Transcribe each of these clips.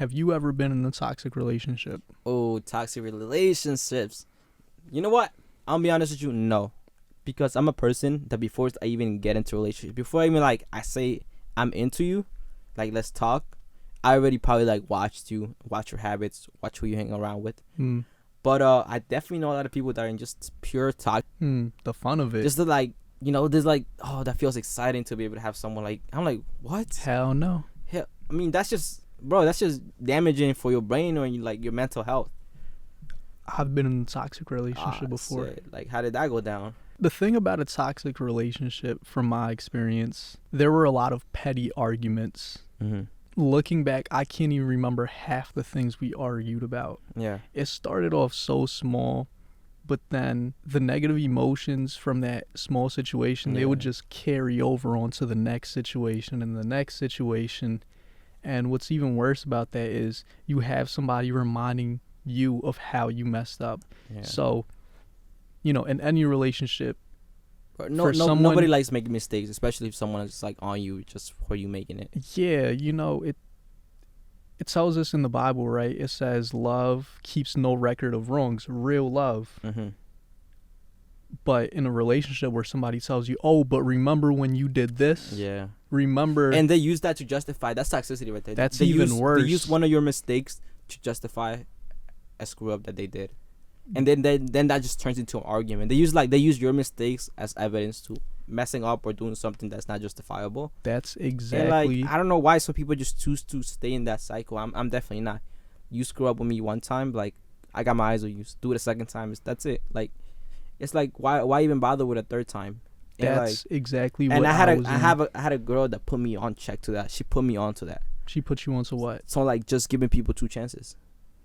have you ever been in a toxic relationship? Oh, toxic relationships. You know what? I'll be honest with you, no. Because I'm a person that before I even get into a relationship, before I even like I say I'm into you, like let's talk, I already probably like watch your habits, watch who you hang around with. But I definitely know a lot of people that are in just pure toxic. The fun of it. Just to like, you know, there's like, oh, that feels exciting to be able to have someone like, I'm like, what? Hell no. Hell, I mean, that's just, bro, that's just damaging for your brain or like your mental health. I've been in a toxic relationship before. Shit. Like, how did that go down? The thing about a toxic relationship, from my experience, there were a lot of petty arguments. Looking back, I can't even remember half the things we argued about. Yeah. It started off so small, but then the negative emotions from that small situation, they would just carry over onto the next situation and the next situation. And what's even worse about that is you have somebody reminding you of how you messed up. Yeah. So, you know, in any relationship, nobody likes making mistakes, especially if someone is like on you just for you making it. Yeah, you know, it tells us in the Bible, right? It says love keeps no record of wrongs, real love. But in a relationship where somebody tells you, oh, but remember when you did this? Yeah. Remember. And they use that to justify. That's toxicity right there. That's even worse. They use one of your mistakes to justify a screw up that they did. And then that just turns into an argument. They use your mistakes as evidence to messing up or doing something that's not justifiable. That's exactly. And like, I don't know why some people just choose to stay in that cycle. I'm definitely not. You screw up with me one time, like I got my eyes on you. Do it a second time. That's it. Like, it's like why even bother with a third time? And that's like, exactly what. And I had a girl that put me on check to that. She put me on to that. She put you onto what? So like just giving people 2 chances.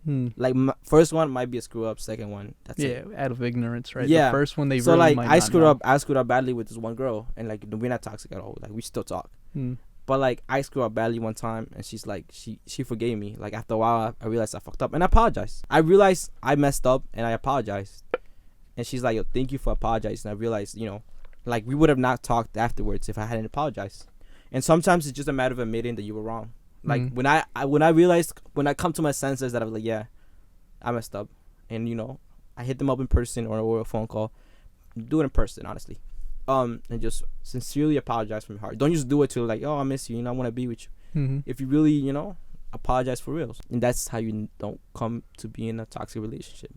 Like first one might be a screw up, second one that's it. Out of ignorance, right? Yeah. The first one they so really like might I not screwed know. up. I screwed up badly with this one girl, and like we're not toxic at all. Like we still talk. But like I screwed up badly one time, and she's like she forgave me. Like after a while, I realized I fucked up, and I apologized. I realized I messed up, and I apologized. And she's like, "Yo, thank you for apologizing." And I realized, you know, like we would have not talked afterwards if I hadn't apologized. And sometimes it's just a matter of admitting that you were wrong. Like when I realized, when I come to my senses that I was like, yeah, I messed up, and you know, I hit them up in person or a phone call. Do it in person, honestly. And just sincerely apologize from your heart. Don't just do it to like, oh, I miss you, I want to be with you. If you really, you know, apologize for real. And that's how you don't come to be in a toxic relationship.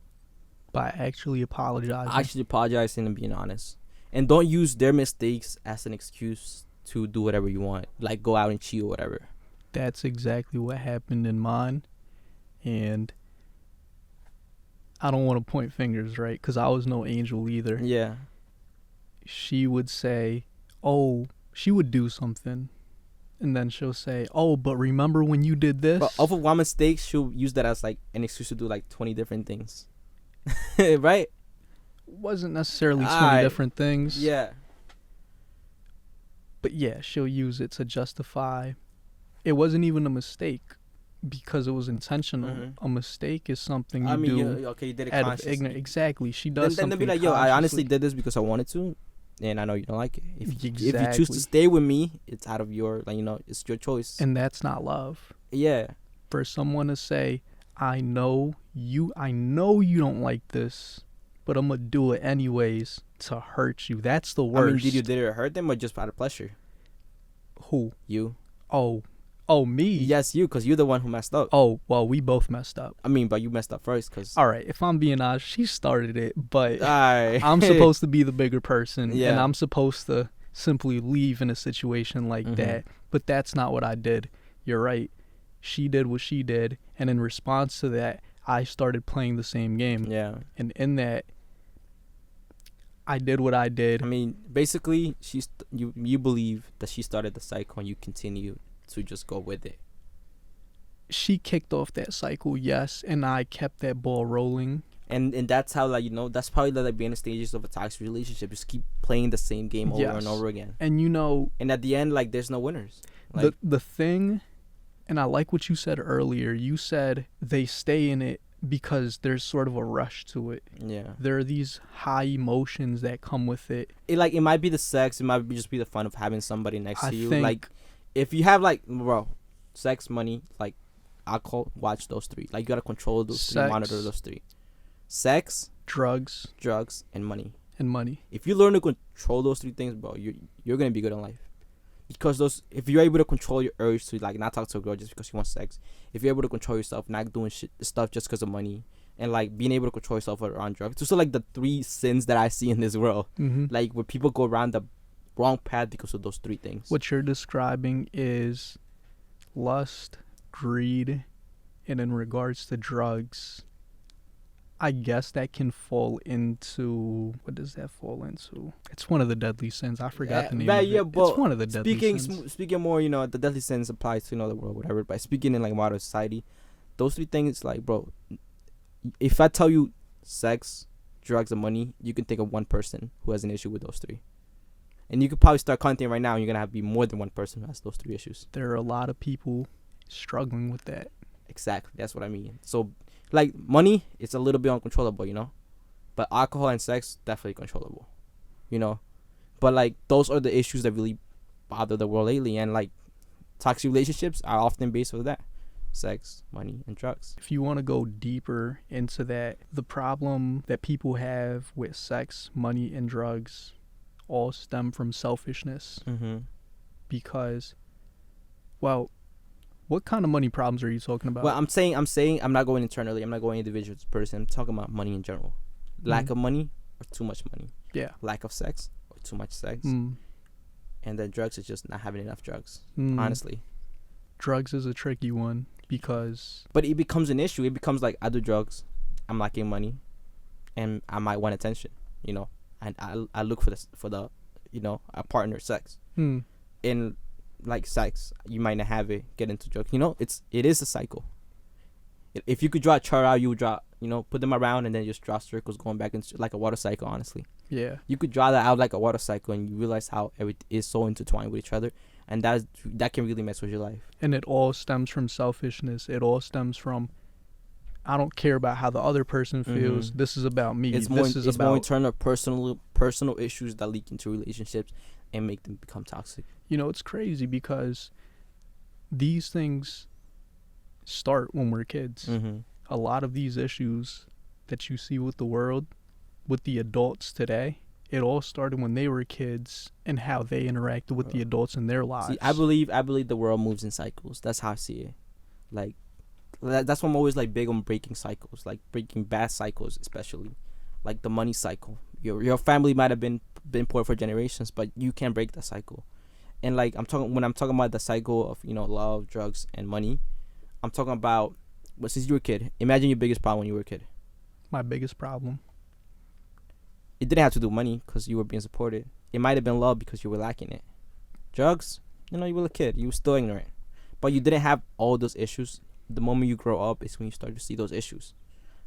By actually apologizing. Actually apologizing and being honest. And don't use their mistakes as an excuse to do whatever you want. Like go out and cheat or whatever. That's exactly what happened in mine. And I don't want to point fingers, right? Because I was no angel either. Yeah. She would say, oh, she would do something. And then she'll say, oh, but remember when you did this? But off of one mistake, she'll use that as like an excuse to do like 20 different things. Right? Wasn't necessarily 20 different things. Yeah. But yeah, she'll use it to justify. It wasn't even a mistake because it was intentional. A mistake is something you do you did it out of consciously. ignorance. Exactly. She does something then be like, yo, I honestly did this because I wanted to. And I know you don't like it. If you choose to stay with me, it's out of your, like, you know, it's your choice. And that's not love. Yeah. For someone to say, I know you don't like this, but I'm going to do it anyways to hurt you. That's the worst. I mean, did it hurt them or just out of pleasure? Who? You. Oh, me? Yes, you, because you're the one who messed up. Oh, well, we both messed up. I mean, but you messed up first, because... All right, if I'm being honest, she started it, but I'm supposed to be the bigger person, and I'm supposed to simply leave in a situation like that, but that's not what I did. You're right. She did what she did, and in response to that, I started playing the same game. Yeah. And in that, I did what I did. I mean, basically, you believe that she started the cycle, and you continue to just go with it. She kicked off that cycle, yes, and I kept that ball rolling. And that's how, like, you know, that's probably like being in the stages of a toxic relationship. Just keep playing the same game over and over again. And you know, and at the end, like, there's no winners. Like, the thing, and I like what you said earlier. You said they stay in it because there's sort of a rush to it. Yeah. There are these high emotions that come with it. It might be the sex. It might just be the fun of having somebody next to you. Think, like, if you have, like, bro, sex, money, like, alcohol, watch those three. Like, you gotta control those three, Sex. monitor those three. Sex, Drugs and money. and money. If you learn to control those three things, bro, you're gonna be good in life. Because if you're able to control your urge to like not talk to a girl just because you want sex, if you're able to control yourself, not doing stuff just because of money, and like being able to control yourself around drugs, those are like the three sins that I see in this world. Mm-hmm. Like where people go around the wrong path because of those three things. What you're describing is lust, greed, and in regards to drugs, I guess that can fall into, what does that fall into? It's one of the deadly sins. I forgot the name of it. It's one of the deadly sins. Speaking more, you know, the deadly sins applies to, you know, the world, whatever. But speaking in like modern society, those three things, like, bro, if I tell you sex, drugs, and money, you can think of one person who has an issue with those three. And you could probably start counting right now, and you're going to have to be more than one person who has those three issues. There are a lot of people struggling with that. Exactly. That's what I mean. So, like, money, it's a little bit uncontrollable, you know? But alcohol and sex, definitely controllable, you know? But, like, those are the issues that really bother the world lately. And, like, toxic relationships are often based on that. Sex, money, and drugs. If you want to go deeper into that, the problem that people have with sex, money, and drugs all stem from selfishness. Mm-hmm. Because, well, what kind of money problems are you talking about? Well, I'm saying I'm not going internally. I'm not going individual person. I'm talking about money in general. Lack of money or too much money. Yeah. Lack of sex or too much sex. Mm. And then drugs is just not having enough drugs. Mm. Honestly. Drugs is a tricky one because... But it becomes an issue. It becomes like, I do drugs, I'm lacking money, and I might want attention, you know. And I look for the you know, a partner sex. Mm. In like sex, you might not have it, get into drugs. You know, it is a cycle. If you could draw a chart out, you would draw, you know, put them around and then just draw circles going back into like a water cycle, honestly. Yeah. You could draw that out like a water cycle, and you realize how everything is so intertwined with each other, and that can really mess with your life. And it all stems from selfishness. It all stems from, I don't care about how the other person feels. This is about me. It's more internal personal issues that leak into relationships and make them become toxic. You know, it's crazy because these things start when we're kids. Mm-hmm. A lot of these issues that you see with the world, with the adults today, it all started when they were kids and how they interacted with the adults in their lives. See, I believe the world moves in cycles. That's how I see it. Like, that's why I'm always like big on breaking cycles, like breaking bad cycles, especially like the money cycle. Your family might have been poor for generations, but you can't break that cycle. And like when I'm talking about the cycle of, you know, love, drugs, and money, I'm talking about, but since you were a kid, imagine your biggest problem when you were a kid. My biggest problem. It didn't have to do with money because you were being supported. It might have been love because you were lacking it. Drugs, you know, you were a kid. You were still ignorant. But you didn't have all those issues. The moment you grow up is when you start to see those issues.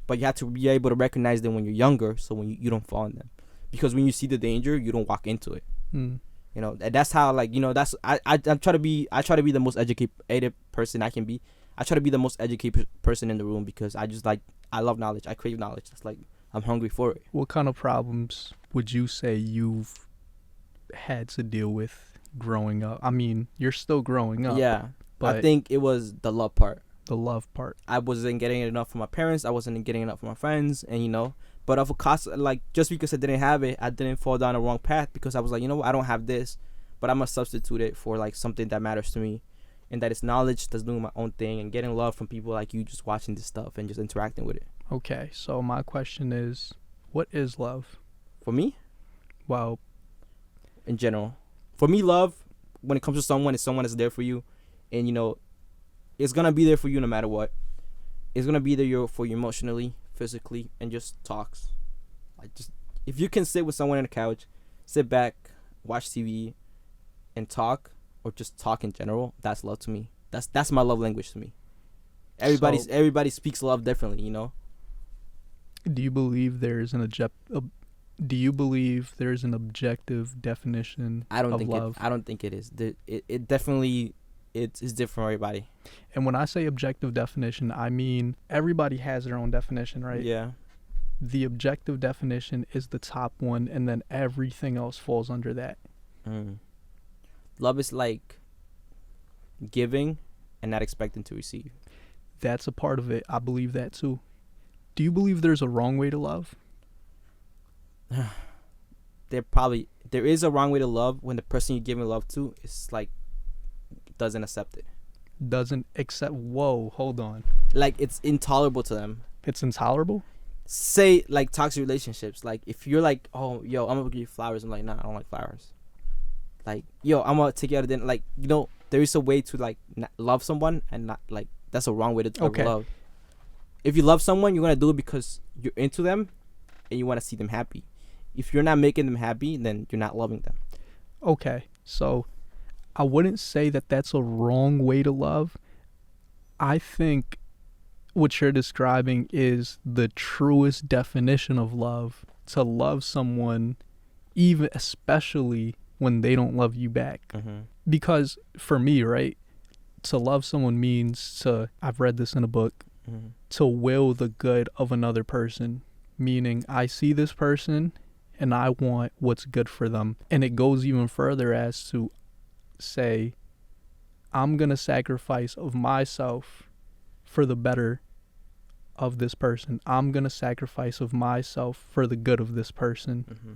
But you have to be able to recognize them when you're younger, so when you don't fall in them. Because when you see the danger, you don't walk into it. Mm. You know, that's how, like, you know, that's I try to be the most educated person I can be. I try to be the most educated person in the room because I love knowledge. I crave knowledge. That's like, I'm hungry for it. What kind of problems would you say you've had to deal with growing up? I mean, you're still growing up. Yeah, but I think it was the love part. The love part. I wasn't getting enough from my parents. I wasn't getting enough from my friends, and you know. But of course, like, just because I didn't have it, I didn't fall down the wrong path because I was like, you know what, I don't have this, but I'm gonna substitute it for like something that matters to me, and that is knowledge, that's doing my own thing, and getting love from people like you, just watching this stuff and just interacting with it. Okay, so my question is, what is love? For me? Well, in general. For me, love, when it comes to someone, is someone that's there for you, and you know, it's gonna be there for you no matter what. It's gonna be there for you emotionally, physically, and just talks. Like, just if you can sit with someone on the couch, sit back, watch TV, and talk, or just talk in general, that's love to me. That's my love language to me. Everybody speaks love differently, you know. Do you believe there's an objective definition of love? I don't think it is. It definitely it's different for everybody. And when I say objective definition, I mean everybody has their own definition, right? Yeah. The objective definition is the top one, and then everything else falls under that. Love is like giving and not expecting to receive. that's a part of it. I believe that too. Do you believe there's a wrong way to love? There is a wrong way to love when the person you're giving love to is like doesn't accept it. Doesn't accept. Whoa, hold on. Like it's intolerable to them. It's intolerable? Say like toxic relationships. Like if you're like, oh yo, I'm gonna give you flowers. I'm like, nah, I don't like flowers. Like yo, I'm gonna take you out of dinner. Like there is a way to like love someone and not like that's a wrong way to love. If you love someone, you're gonna do it because you're into them and you want to see them happy. If you're not making them happy, then you're not loving them. Okay, so I wouldn't say that that's a wrong way to love. I think what you're describing is the truest definition of love. To love someone, even especially when they don't love you back. Mm-hmm. Because for me, right, to love someone means to, I've read this in a book, to will the good of another person. Meaning I see this person and I want what's good for them. And it goes even further as to say, I'm going to sacrifice of myself for the better of this person. I'm going to sacrifice of myself for the good of this person. Mm-hmm.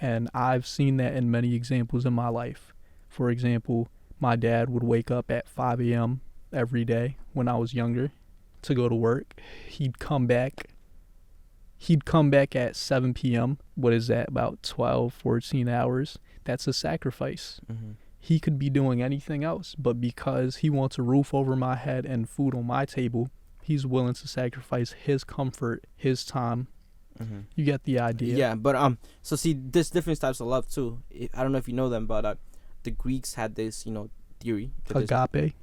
And I've seen that in many examples in my life. For example, my dad would wake up at 5 a.m. every day when I was younger to go to work. He'd come back at 7 p.m. What is that, about 12, 14 hours? That's a sacrifice. Mm-hmm. He could be doing anything else, but because he wants a roof over my head and food on my table, he's willing to sacrifice his comfort, his time. Mm-hmm. You get the idea. Yeah, but so see, there's different types of love too. I don't know if you know them, but the Greeks had this, theory. Agape.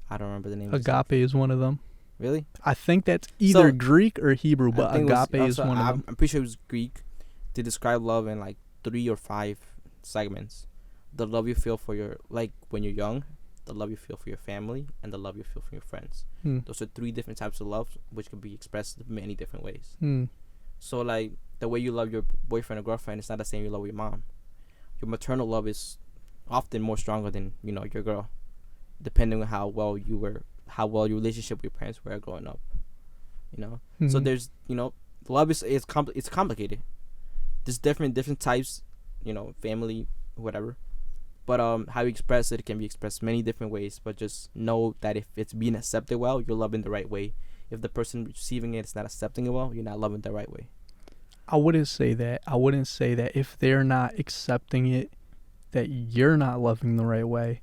I don't remember the name. Agape is one of them. Really? I think that's either Greek or Hebrew, but agape is one of them. I'm pretty sure it was Greek. They describe love in like 3 or 5 segments. The love you feel for when you're young, the love you feel for your family, and the love you feel for your friends. Those are 3 different types of love, which can be expressed in many different ways. So like the way you love your boyfriend or girlfriend is not the same you love your mom. Your maternal love is often more stronger than your girl, depending on how well your relationship with your parents were growing up. So there's love is complicated. There's different types, family, whatever. But how you express it can be expressed many different ways. But just know that if it's being accepted well, you're loving the right way. If the person receiving it is not accepting it well, you're not loving the right way. I wouldn't say that. I wouldn't say that if they're not accepting it, that you're not loving the right way.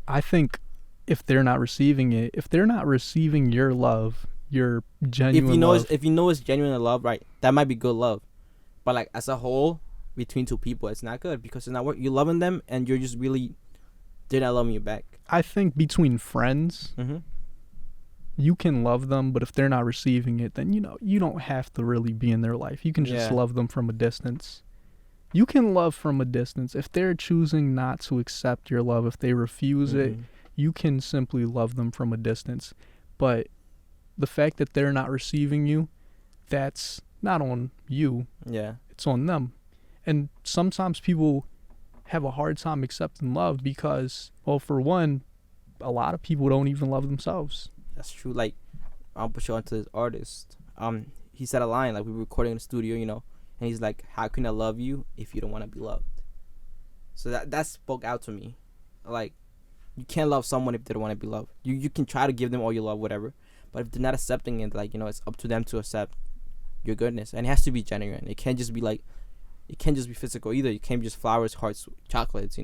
I think if they're not receiving it, if they're not receiving your love, your genuine love. If you know it's genuine love, right, that might be good love. But like as a whole, between 2 people, it's not good because it's not what you're loving them and you're just really, they're not loving you back. I think between friends, you can love them, but if they're not receiving it, then you don't have to really be in their life. You can just love them from a distance. You can love from a distance. If they're choosing not to accept your love, if they refuse it, you can simply love them from a distance. But the fact that they're not receiving you, that's not on you. Yeah. It's on them. And sometimes people have a hard time accepting love because, well, for one, a lot of people don't even love themselves. That's true. Like, I'll put you onto this artist. He said a line, like we were recording in the studio, and he's like, how can I love you if you don't want to be loved? So that spoke out to me. Like, you can't love someone if they don't want to be loved. You can try to give them all your love, whatever. But if they're not accepting it, like, it's up to them to accept your goodness. And it has to be genuine. It can't just be like, it can't just be physical either. You can't be just flowers, hearts, chocolates,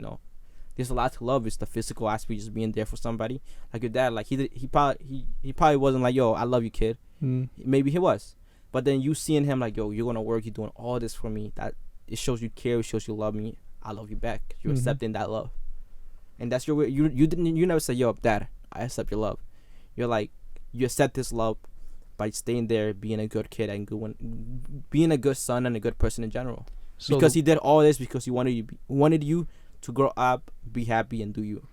There's a lot to love. It's the physical aspect, just being there for somebody. Like your dad, like he probably wasn't like, yo, I love you, kid. Maybe he was. But then you seeing him like, yo, you're going to work, you're doing all this for me. That it shows you care, it shows you love me. I love you back. You're accepting that love. And that's your way. You never say, yo, dad, I accept your love. You're like, you accept this love by staying there, being a good kid and being a good son and a good person in general. So because he did all this because he wanted you to grow up, be happy, and do you.